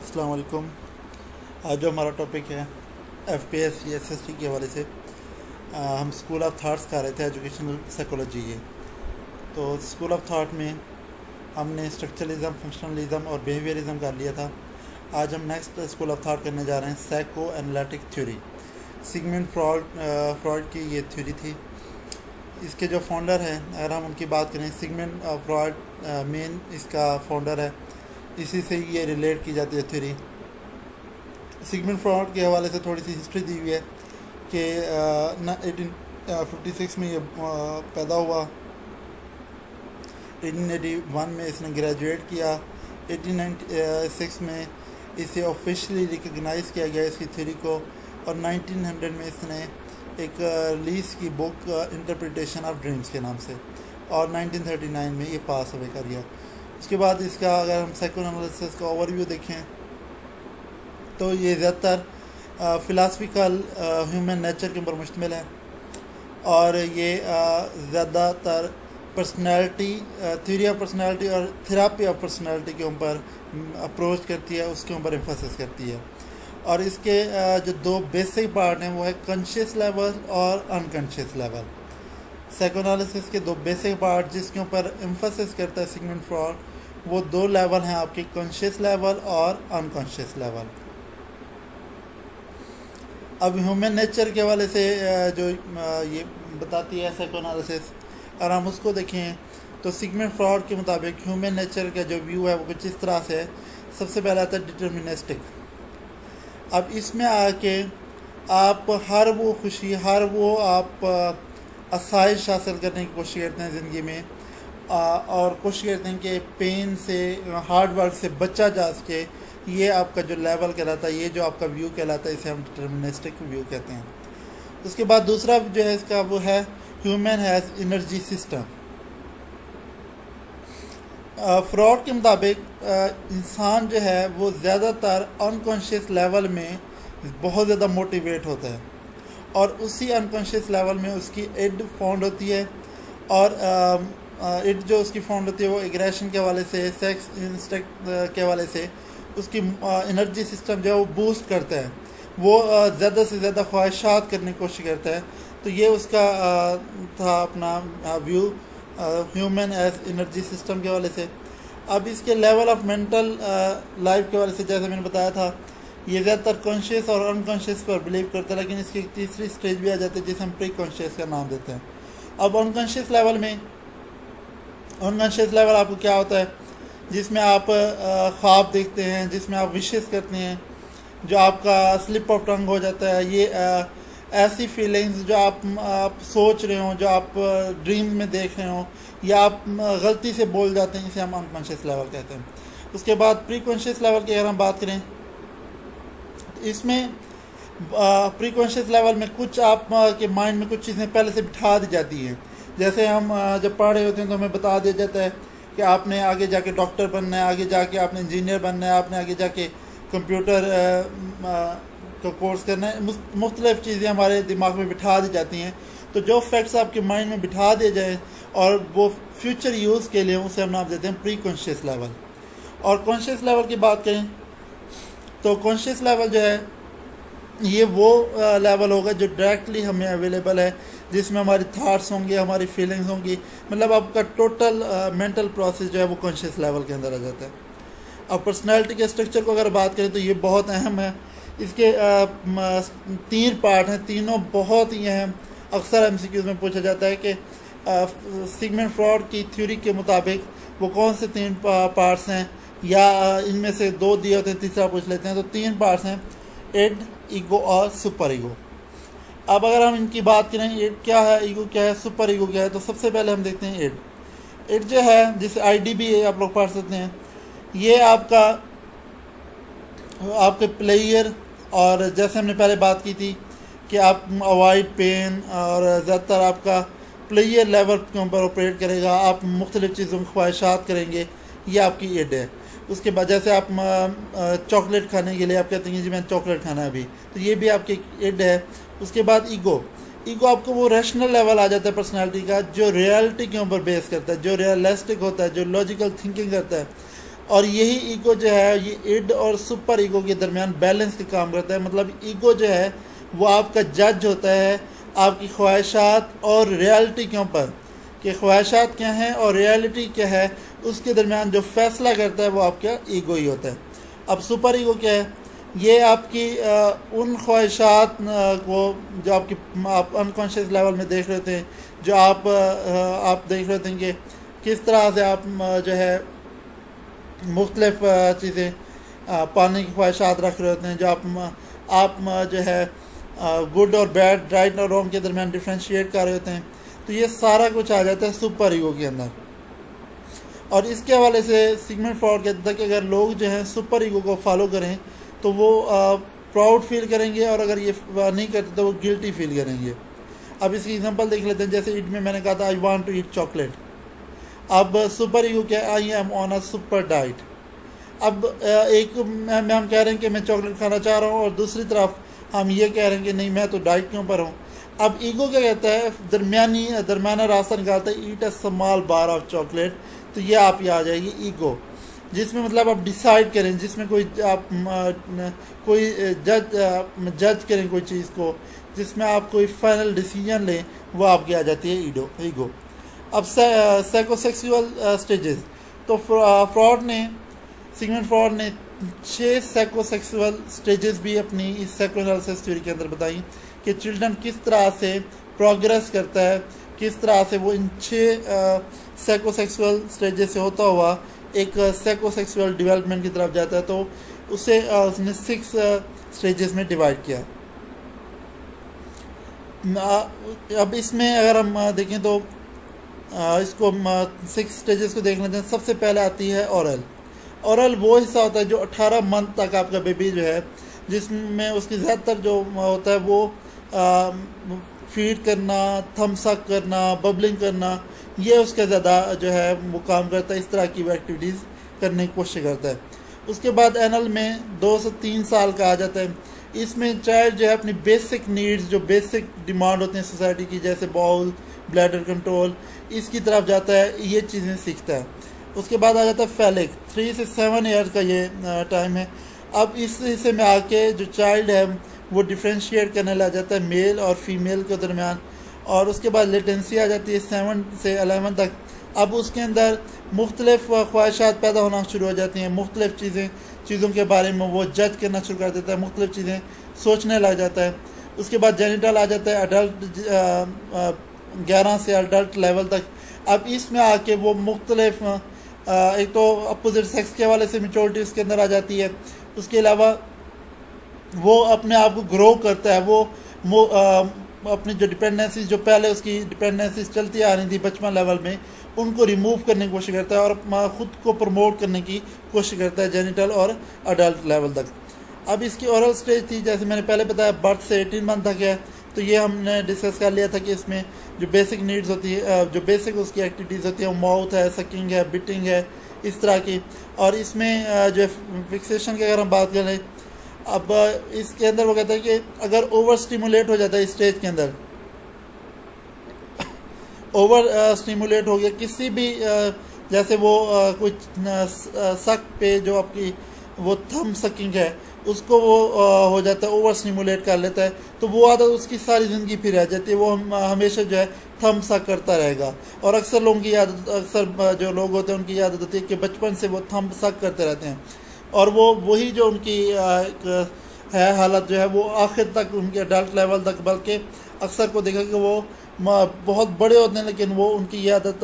अस्सलाम वालेकुम। आज जो हमारा टॉपिक है एफपीएस या एसएसटी के हवाले से हम स्कूल ऑफ थाट्स कर रहे थे, एजुकेशनल साइकोलॉजी के। तो स्कूल ऑफ थाट में हमने स्ट्रक्चरलिज्म, फंक्शनलिज्म और बिहेवियरिज्म कर लिया था। आज हम नेक्स्ट स्कूल ऑफ थाट करने जा रहे हैं psycho analytic theory. Sigmund Freud की ये थ्योरी थी। इसके जो फाउंडर हैं, अगर हम उनकी बात करें, सिगमंड फ्रॉइड मेन इसका फाउंडर है। इसी से ये रिलेट की जाती है थ्योरी। सिगमंड फ्रॉइड के हवाले से थोड़ी सी हिस्ट्री दी हुई है कि 1856 में ये पैदा हुआ। 1881 में इसने ग्रेजुएट किया। 1896 में इसे ऑफिशियली रिकग्नाइज़ किया गया इसकी थ्योरी को, और 1900 में इसने एक रिलीज़ की बुक इंटरप्रिटेशन ऑफ ड्रीम्स के नाम से, और 1939 में ये पास अवे कर गया। उसके बाद इसका अगर हम साइकोएनालिसिस का ओवरव्यू देखें तो ये ज़्यादातर फ़िलासफ़िकल ह्यूमन नेचर के ऊपर मुश्तमिल है, और ये ज़्यादातर पर्सनैलिटी, थ्योरी ऑफ पर्सनैलिटी और थेरापी ऑफ पर्सनैलिटी के ऊपर अप्रोच करती है, उसके ऊपर एम्फेसिस करती है। और इसके जो दो बेसिक पार्ट हैं वो है कॉन्शियस लेवल और अनकॉन्शियस लेवल। साइकोएनालिसिस के दो बेसिक पार्ट जिसके ऊपर एम्फेसिस करता है सिगमंड फ्रॉइड, वो दो लेवल हैं आपके, कॉन्शियस लेवल और अनकॉन्शियस लेवल। अब ह्यूमन नेचर के हवाले से जो ये बताती है साइकोएनालिसिस, अगर हम उसको देखें तो सिगमंड फ्रॉइड के मुताबिक ह्यूमन नेचर का जो व्यू है वो कुछ इस तरह से है। सबसे पहला आता है डिटर्मिनिस्टिक। अब इसमें आके आप हर वो खुशी, हर वो आप आसाइश हासिल करने की कोशिश करते हैं ज़िंदगी में, और कोशिश करते हैं कि पेन से, हार्ड वर्क से बचा जा सके। ये आपका जो लेवल कहलाता है, ये जो आपका व्यू कहलाता है, इसे हम डिटर्मिनिस्टिक व्यू कहते हैं। उसके बाद दूसरा जो है इसका वो है human has energy system. Fraud के मुताबिक इंसान जो है वो ज़्यादातर अनकॉन्शियस लेवल में बहुत ज़्यादा मोटिवेट होता है, और उसी अनकॉन्शियस लेवल में उसकी इड फाउंड होती है, और इड जो उसकी फाउंड होती है वो एग्रेशन के हवाले से, सेक्स इंस्टिंक्ट के हवाले से उसकी एनर्जी सिस्टम जो है वो बूस्ट करता है। वो ज़्यादा से ज़्यादा ख्वाहिशात करने की कोशिश करता है। तो ये उसका था अपना view human as energy system के हवाले से। अब इसके लेवल ऑफ मेंटल लाइफ के हवाले से, जैसे मैंने बताया था, ये ज़्यादातर कॉन्शियस और अनकॉन्शियस पर बिलीव करता है, लेकिन इसकी एक तीसरी स्टेज भी आ जाती है जिसे हम प्री कॉन्शियस का नाम देते हैं। अब अनकॉन्शियस लेवल में, अनकॉन्शियस लेवल आपको क्या होता है, जिसमें आप ख्वाब देखते हैं, जिसमें आप विशेस करते हैं, जो आपका स्लिप ऑफ टंग हो जाता है। ये ऐसी फीलिंग्स जो आप सोच रहे हो, जो आप ड्रीम में देख रहे हो, या आप गलती से बोल जाते हैं, इसे हम अनकॉन्शियस लेवल कहते हैं। उसके बाद प्री कॉन्शियस लेवल की अगर हम बात करें, इसमें प्री कॉन्शियस लेवल में कुछ आप के माइंड में कुछ चीज़ें पहले से बिठा दी जाती हैं। जैसे हम जब पढ़ रहे होते हैं तो हमें बता दिया जाता है कि आपने आगे जाके डॉक्टर बनना है, आगे जाके आपने इंजीनियर बनना है, आपने आगे जाके कंप्यूटर का कोर्स करना है। मुख्तलिफ चीज़ें हमारे दिमाग में बिठा दी जाती हैं। तो जो फैक्ट्स आपके माइंड में बिठा दिए जाए और वो फ्यूचर यूज़ के लिए, उसे हम नाम देते हैं प्री कॉन्शियस लेवल। और कॉन्शियस लेवल की बात करें तो कॉन्शियस लेवल जो है ये वो लेवल होगा जो डायरेक्टली हमें अवेलेबल है, जिसमें हमारी थाट्स होंगे, हमारी फीलिंग्स होंगी, मतलब आपका टोटल मेंटल प्रोसेस जो है वो कॉन्शियस लेवल के अंदर आ जाता है। अब पर्सनैलिटी के स्ट्रक्चर को अगर बात करें तो ये बहुत अहम है। इसके 3 पार्ट हैं, तीनों बहुत ही अहम। अक्सर MCQs में पूछा जाता है कि सिगमंड फ्रॉइड की थ्योरी के मुताबिक वो कौन से 3 पार्ट्स हैं, या इनमें से 2 दिए होते हैं, तीसरा पूछ लेते हैं। तो 3 पार्ट्स हैं, इड, ईगो और सुपर ईगो। अब अगर हम इनकी बात करें, इड क्या है, ईगो क्या है, सुपर ईगो क्या है, तो सबसे पहले हम देखते हैं इड। इड जो है, जिसे ID भी आप लोग पढ़ सकते हैं, ये आपके प्लेयर, और जैसे हमने पहले बात की थी कि आप अवॉइड पेन, और ज़्यादातर आपका प्लेयर लेवल के ऊपर ऑपरेट करेगा। आप मुख्तलिफ़ चीज़ों की ख्वाहिशात करेंगे, ये आपकी इड है। उसके बाद जैसे आप चॉकलेट खाने के लिए आप कहते हैं जी मैंने चॉकलेट खाना है अभी, तो ये भी आपकी इड है। उसके बाद ईगो, ईगो आपको वो रैशनल लेवल आ जाता है पर्सनालिटी का, जो रियलिटी के ऊपर बेस करता है, जो रियलिस्टिक होता है, जो लॉजिकल थिंकिंग करता है। और यही ईगो जो है ये इड और सुपर ईगो के दरमियान बैलेंस का काम करता है। मतलब ईगो जो है वो आपका जज होता है आपकी ख्वाहिशात और रियलिटी के ऊपर, कि ख्वाहिशात क्या हैं और रियलिटी क्या है, उसके दरमियान जो फैसला करता है वो आपका ईगो ही होता है। अब सुपर ईगो क्या है? ये आपकी उन ख्वाहिशात को जो आप अनकॉन्शियस लेवल में देख रहे थे, जो आप देख रहे थे कि किस तरह से आप जो है मुख्तलिफ चीज़ें पाने की ख्वाहिशात रख रहे होते हैं, जो आप जो है गुड और बैड, राइट और रॉन्ग के दरमियान डिफ्रेंशिएट कर रहे होते हैं। तो ये सारा कुछ आ जाता है सुपर ईगो के अंदर। और इसके हवाले से सिगमंड फ्रॉइड कहता है कि अगर लोग जो हैं सुपर ईगो को फॉलो करें तो वो प्राउड फील करेंगे, और अगर ये नहीं करते तो वो गिल्टी फील करेंगे। अब इसकी एग्जांपल देख लेते हैं। जैसे ईट में मैंने कहा था I want to eat chocolate. अब सुपर ईगो क्या है? I am on a super diet. अब एक हम कह रहे हैं कि मैं चॉकलेट खाना चाह रहा हूँ, और दूसरी तरफ हम ये कह रहे हैं कि नहीं मैं तो डाइट के ऊपर हूँ। अब ईगो क्या कहता है? दरमियाना रास्ता निकालता है, eat a small bar of chocolate. तो ये आप ये आ जाएगी ईगो, जिसमें मतलब आप डिसाइड करें, जिसमें कोई जज करें कोई चीज़ को, जिसमें आप कोई फाइनल डिसीजन लें, वो आपकी आ जाती है ईगो। अब साइकोसेक्सुअल स्टेजेस, तो सिगमंड फ्रॉइड ने 6 साइकोसेक्सुअल स्टेजेस भी अपनी इस साइकोएनालिसिस थ्योरी के अंदर बताई कि चिल्ड्रन किस तरह से प्रोग्रेस करता है, किस तरह से वो इन 6 साइकोसेक्सुअल स्टेजेस से होता हुआ एक साइकोसेक्सुअल डेवलपमेंट की तरफ जाता है। तो उसे उसने 6 स्टेजेस में डिवाइड किया। अब इसमें अगर हम देखें तो इसको 6 स्टेजेस को देख लेते हैं। सबसे पहले आती है ओरल वो हिस्सा होता है जो 18 मंथ तक आपका बेबी जो है, जिसमें उसकी ज़्यादातर जो होता है वो फीड करना, थम्सअप करना, बबलिंग करना, ये उसका ज़्यादा जो है वो काम करता है। इस तरह की वो एक्टिविटीज़ करने की कोशिश करता है। उसके बाद एनल में 2 से 3 साल का आ जाता है। इसमें चाइल्ड जो है अपनी बेसिक नीड्स, जो बेसिक डिमांड होते हैं सोसाइटी की, जैसे बाउल, ब्लैडर कंट्रोल, इसकी तरफ जाता है, ये चीज़ें सीखता है। उसके बाद आ जाता है फैलिक, 3 से 7 ईयर का ये टाइम है। अब इस हिस्से में आके जो चाइल्ड है वो डिफ्रेंशिएट करने लग जाता है मेल और फीमेल के दरमियान। और उसके बाद लेटेंसी आ जाती है 7 से 11 तक। अब उसके अंदर मुख्तलिफ ख्वाहिशात पैदा होना शुरू हो जाती हैं, मुख्तलिफ चीज़ों के बारे में वो जज करना शुरू कर देता है, मुख्तलिफ चीज़ें सोचने लग जाता है। उसके बाद जेनिटल आ जाता है अडल्ट 11 से अडल्ट लेवल तक। अब इसमें आके वो मुख्तलिफ एक तो अपोजिट सेक्स के हवाले से मेच्योरिटी उसके अंदर आ जाती है। उसके अलावा वो अपने आप को ग्रो करता है, वो अपनी जो डिपेंडेंसीज, जो पहले उसकी डिपेंडेंसीज चलती आ रही थी बचपन लेवल में, उनको रिमूव करने की कोशिश करता है और ख़ुद को प्रमोट करने की कोशिश करता है जेनिटल और अडल्ट लेवल तक। अब इसकी ओरल स्टेज थी, जैसे मैंने पहले बताया, बर्थ से 18 मंथ तक है। तो ये हमने डिस्कस कर लिया था कि इसमें जो बेसिक नीड्स होती है, जो बेसिक उसकी एक्टिविटीज़ होती है, वो माउथ है, सकिंग है, बिटिंग है, इस तरह की। और इसमें जो फिक्सेशन की अगर हम बात करें, अब इसके अंदर वो कहता है कि अगर ओवर स्टिमुलेट हो जाता है इस स्टेज के अंदर, ओवर स्टिमुलेट हो गया किसी भी जैसे वो कुछ सक पे जो आपकी वो थम सकिंग है उसको वो हो जाता है, ओवर स्टिमुलेट कर लेता है, तो वो आदत उसकी सारी ज़िंदगी फिर रह जाती है। वो हमेशा जो है थम सक करता रहेगा। और अक्सर लोगों की आदत, अक्सर जो लोग होते हैं उनकी आदत होती है कि बचपन से वो थम सक करते रहते हैं, और वो वही जो उनकी है हालत जो है वो आखिर तक उनके अडल्ट लेवल तक, बल्कि अक्सर को देखा कि वो बहुत बड़े होते हैं लेकिन वो उनकी ये आदत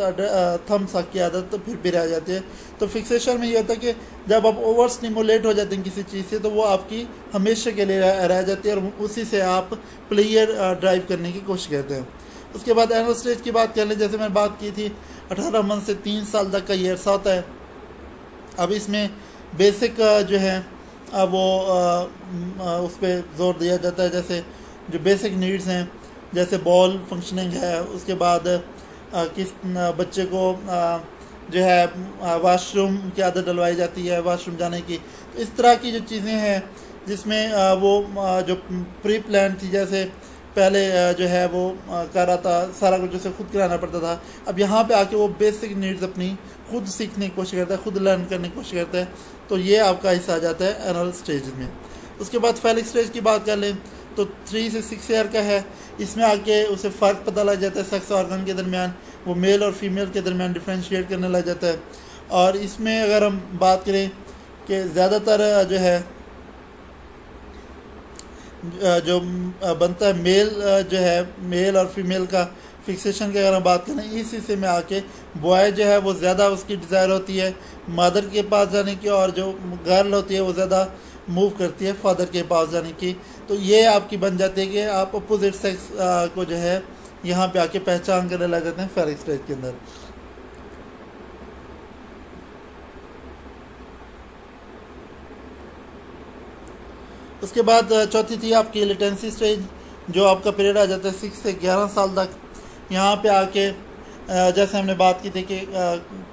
थम सक की आदत तो फिर भी रह जाती है। तो फिक्सेशन में ये होता है कि जब आप ओवर स्टिमुलेट हो जाते हैं किसी चीज़ से, तो वो आपकी हमेशा के लिए रह जाती है, और उसी से आप प्लेयर ड्राइव करने की कोशिश करते हैं। उसके बाद एनल स्टेज की बात कर लें, जैसे मैंने बात की थी 18 मंथ से 3 साल तक का ये अरसा होता है। अब इसमें बेसिक जो है वो उस पर जोर दिया जाता है, जैसे जो बेसिक नीड्स हैं, जैसे बॉल फंक्शनिंग है। उसके बाद किस बच्चे को जो है वाशरूम की आदत डलवाई जाती है, वाशरूम जाने की। तो इस तरह की जो चीज़ें हैं जिसमें वो जो प्री प्लान थी, जैसे पहले जो है वो कर रहा था, सारा कुछ उसे खुद कराना पड़ता था। अब यहाँ पे आके वो बेसिक नीड्स अपनी खुद सीखने की कोशिश करता है, खुद लर्न करने की कोशिश करता है। तो ये आपका हिस्सा आ जाता है एनल स्टेज में। उसके बाद फेलिक स्टेज की बात कर लें तो 3 से 6 ईयर का है। इसमें आके उसे फ़र्क पता लग जाता है सेक्स ऑर्गन के दरमियान, वो मेल और फीमेल के दरमियान डिफ्रेंशिएट करने लग जाता है। और इसमें अगर हम बात करें कि ज़्यादातर जो है जो बनता है मेल जो है मेल और फीमेल का फिक्सेशन की अगर हम बात करें, इस हिस्से में आके बॉय जो है वो ज़्यादा उसकी डिज़ायर होती है मदर के पास जाने की, और जो गर्ल होती है वो ज़्यादा मूव करती है फादर के पास जाने की। तो ये आपकी बन जाती है कि आप अपोजिट सेक्स को जो है यहाँ पे आके पहचान करने लग जाते हैं फेलिक स्टेज के अंदर। उसके बाद चौथी थी आपकी लेटेंसी स्टेज, जो आपका पीरियड आ जाता है 6 से 11 साल तक। यहाँ पे आके जैसे हमने बात की थी कि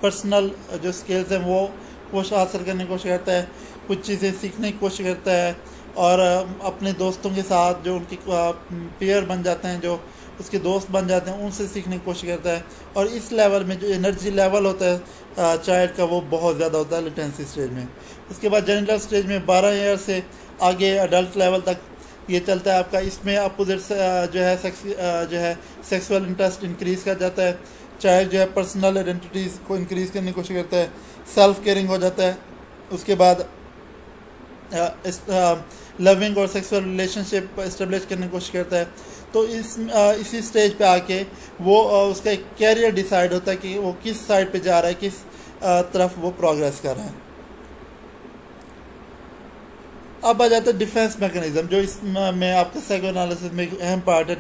पर्सनल जो स्किल्स हैं वो कोशिश हासिल करने की कोशिश करता है, कुछ चीज़ें सीखने की कोशिश करता है, और अपने दोस्तों के साथ जो उनके पेयर बन जाते हैं, जो उसके दोस्त बन जाते हैं, उनसे सीखने की कोशिश करता है। और इस लेवल में जो एनर्जी लेवल होता है चाइल्ड का वो बहुत ज़्यादा होता है लेटेंसी स्टेज में। उसके बाद जेनिटल स्टेज में 12 ईयर से आगे अडल्ट लेवल तक ये चलता है आपका। इसमें अपोजिट जो है सेक्सुअल इंटरेस्ट इंक्रीज़ कर जाता है, चाइल्ड जो है पर्सनल आइडेंटिटीज़ को इंक्रीज़ करने की कोशिश करता है, सेल्फ केयरिंग हो जाता है। उसके बाद लविंग और सेक्सुअल रिलेशनशिप इस्टेब्लिश करने की कोशिश करता है। तो इसी स्टेज पे आके वो उसका एक कैरियर डिसाइड होता है कि वो किस साइड पे जा रहा है, किस तरफ वो प्रोग्रेस कर रहा है। अब आ जाता है डिफेंस मैकेनिज्म, जो इसमें आपका साइको एनालिसिस में एक अहम पार्ट है।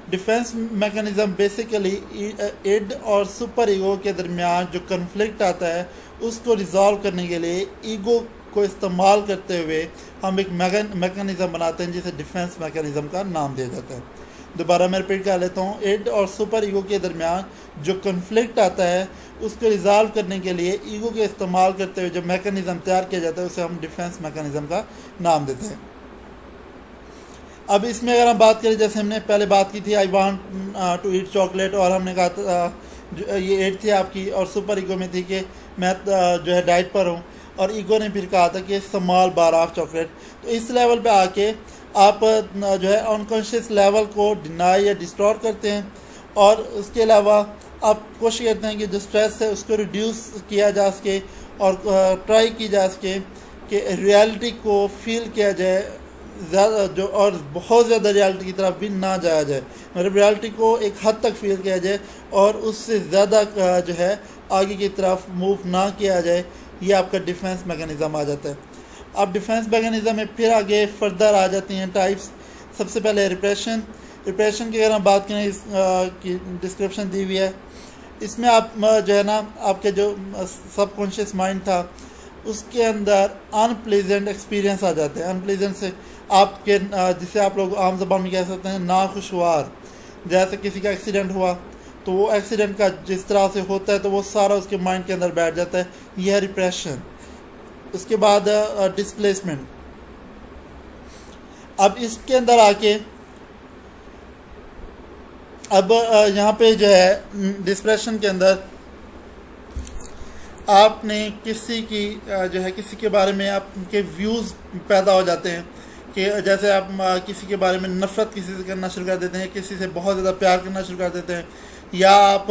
डिफेंस मैकेनिज्म बेसिकली इड और सुपर ईगो के दरमियान जो कन्फ्लिक्ट आता है उसको रिजॉल्व करने के लिए ईगो को इस्तेमाल करते हुए हम एक मैकेनिज्म बनाते हैं जिसे डिफेंस मैकेनिज्म का नाम दिया जाता है। दोबारा मैं रिपीट कर लेता हूँ, इड और सुपर ईगो के दरमियान जो कन्फ्लिक्ट आता है उसको रिजॉल्व करने के लिए ईगो के इस्तेमाल करते हुए जो मैकेनिज्म तैयार किया जाता है उसे हम डिफेंस मैकेनिज्म का नाम देते हैं। अब इसमें अगर हम बात करें, जैसे हमने पहले बात की थी I want to eat chocolate, और हमने कहा था ये एड थी आपकी, और सुपर ईगो में थी कि मैं जो है डाइट पर हूँ, और ईगो ने फिर कहा था कि स्मॉल बार ऑफ चॉकलेट। तो इस लेवल पे आके आप जो है अनकॉन्शियस लेवल को डिनाई या डिस्टॉर्ट करते हैं, और उसके अलावा आप कोशिश करते हैं कि जो स्ट्रेस है उसको रिड्यूस किया जा सके, और ट्राई की जा सके कि रियलिटी को फील किया जाए ज़्यादा, जो और बहुत ज़्यादा रियलिटी की तरफ भी ना जाया जाए, मतलब रियलिटी को एक हद तक फील किया जाए और उससे ज़्यादा जो है आगे की तरफ मूव ना किया जाए। ये आपका डिफेंस मैकेनिज़्म आ जाता है। अब डिफेंस मैकेनिज़्म में फिर आगे फर्दर आ जाती हैं टाइप्स। सबसे पहले रिप्रेशन की अगर हम बात करें, की डिस्क्रिप्शन दी हुई है। इसमें आप जो है ना आपके जो सबकॉन्शियस माइंड था उसके अंदर अनप्लेजेंट एक्सपीरियंस आ जाते हैं। अनप्लेजेंट से आपके जिसे आप लोग आम ज़बान में कह सकते हैं नाखुशगवार, जैसे किसी का एक्सीडेंट हुआ तो वो एक्सीडेंट का जिस तरह से होता है तो वो सारा उसके माइंड के अंदर बैठ जाता है, यह रिप्रेशन। उसके बाद डिस्प्लेसमेंट। अब इसके अंदर आके अब यहाँ पे जो है डिस्प्रेशन के अंदर आपने किसी की जो है किसी के बारे में आपके व्यूज़ पैदा हो जाते हैं कि जैसे आप किसी के बारे में नफ़रत किसी से करना शुरू कर देते हैं, किसी से बहुत ज़्यादा प्यार करना शुरू कर देते हैं, या आप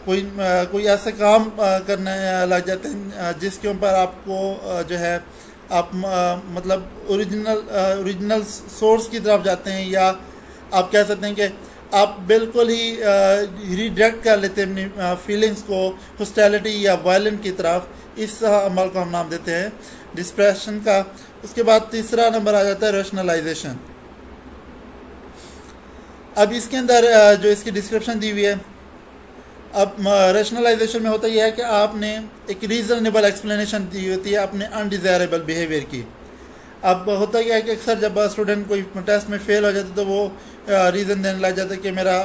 कोई ऐसा काम करने लग जाते हैं जिसके ऊपर आपको जो है आप मतलब ओरिजिनल सोर्स की तरफ जाते हैं, या आप कह सकते हैं कि आप बिल्कुल ही रिडायरेक्ट कर लेते हैं अपनी फीलिंग्स को हॉस्टिलिटी या वायलेंट की तरफ। इस अमल को हम नाम देते हैं डिस्प्रेशन का। उसके बाद तीसरा नंबर आ जाता है रैशनलाइजेशन। अब इसके अंदर जो इसकी डिस्क्रिप्शन दी हुई है, अब रैशनलाइजेशन में होता यह है कि आपने एक रीज़नेबल एक्सप्लेनेशन दी होती है अपने अनडिज़ायरेबल बिहेवियर की। अब होता क्या है कि अक्सर जब स्टूडेंट कोई टेस्ट में फेल हो जाता है तो वो रीज़न देने लग जाता है कि मेरा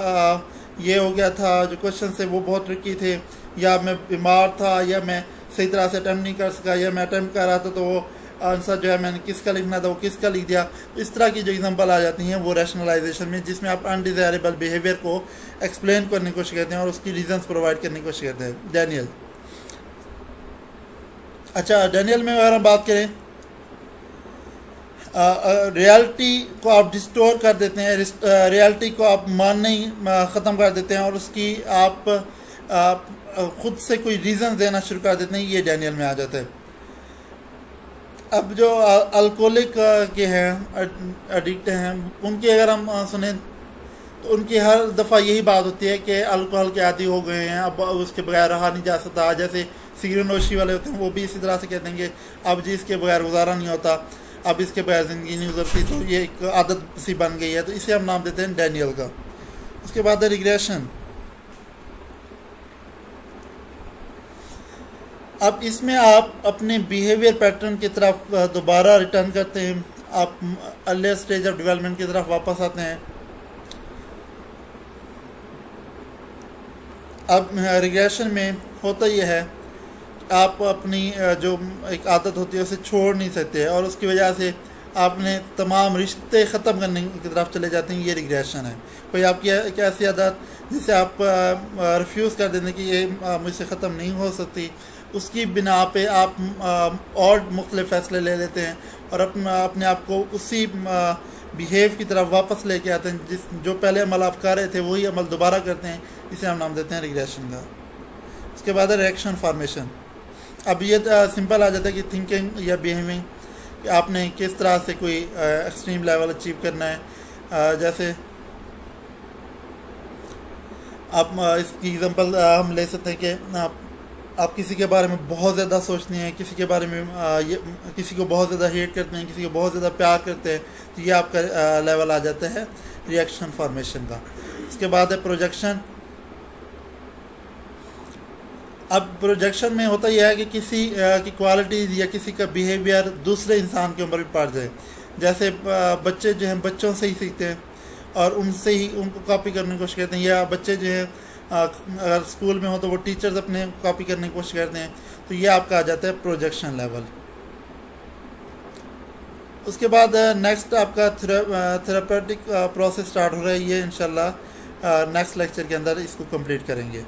ये हो गया था, जो क्वेश्चन थे वो बहुत ट्रिकी थे, या मैं बीमार था, या मैं सही तरह से अटैम्प्ट नहीं कर सका, या मैं अटैम्प्ट कर रहा था तो वो आंसर जो है मैंने किसका लिखना था वो किसका लिख दिया। तो इस तरह की जो एग्जांपल आ जाती हैं वो रैशनलाइजेशन में, जिसमें आप अनडिज़ायरेबल बिहेवियर को एक्सप्लेन करने की कोशिश करते हैं और उसकी रीजंस प्रोवाइड करने की कोशिश करते हैं। डैनियल, अच्छा डैनियल में अगर हम बात करें, रियलिटी को आप डिस्टोर कर देते हैं, रियलिटी को आप मानना ही ख़त्म कर देते हैं और उसकी आप ख़ुद से कोई रीज़न देना शुरू कर देते हैं, ये डैनियल में आ जाता है। अब जो अल्कोहलिक के हैं, एडिक्ट हैं, उनकी अगर हम सुने तो उनकी हर दफ़ा यही बात होती है कि अल्कोहल के आदी हो गए हैं, अब उसके बगैर रहा नहीं जा सकता। जैसे सिगरेट नोशी वाले होते हैं वो भी इसी तरह से कहते हैं कि अब जी इसके बगैर गुजारा नहीं होता, अब इसके बगैर ज़िंदगी नहीं गुजरती, तो ये एक आदत सी बन गई है, तो इसे हम नाम देते हैं डैनियल का। उसके बाद है रिग्रेशन। अब इसमें आप अपने बिहेवियर पैटर्न की तरफ दोबारा रिटर्न करते हैं, आप अर्लियर स्टेज ऑफ डेवलपमेंट की तरफ वापस आते हैं। अब रिग्रेशन में होता यह है आप अपनी जो एक आदत होती है उसे छोड़ नहीं सकते और उसकी वजह से आपने तमाम रिश्ते ख़त्म करने की तरफ चले जाते हैं, ये रिग्रेशन है। कोई आपकी एक ऐसी आदत जिसे आप रिफ्यूज़ कर देते हैं कि ये मुझसे ख़त्म नहीं हो सकती, उसकी बिना पे आप और मुख्तलिफ फ़ैसले ले लेते हैं और अपने आप को उसी बिहेव की तरफ वापस लेके आते हैं, जो पहले अमल आप कर रहे थे वही अमल दोबारा करते हैं, इसे हम नाम देते हैं रिग्रेशन का। उसके बाद है रिएक्शन फॉर्मेशन। अब ये सिंपल आ जाता है कि थिंकिंग या बिहेविंग, कि आपने किस तरह से कोई एक्सट्रीम लेवल अचीव करना है। जैसे आप इसकी एग्जांपल हम ले सकते हैं कि आप किसी के बारे में बहुत ज़्यादा सोचते हैं, किसी के बारे में किसी को बहुत ज़्यादा हेट करते हैं, किसी को बहुत ज़्यादा प्यार करते हैं, तो ये आपका लेवल आ जाता है रिएक्शन फॉर्मेशन का। उसके बाद है प्रोजेक्शन। अब प्रोजेक्शन में होता यह है कि किसी की क्वालिटीज़ या किसी का बिहेवियर दूसरे इंसान के ऊपर भी पड़ जाए। जैसे बच्चे जो हैं बच्चों से ही सीखते हैं और उनसे ही उनको कॉपी करने की कोशिश करते हैं, या बच्चे जो हैं अगर स्कूल में हो तो वो टीचर्स अपने कॉपी करने की कोशिश करते हैं, तो ये आपका आ जाता है प्रोजेक्शन लेवल। उसके बाद नेक्स्ट आपका थेरापेटिक प्रोसेस स्टार्ट हो रहा है, ये इंशाल्लाह नेक्स्ट लेक्चर के अंदर इसको कंप्लीट करेंगे।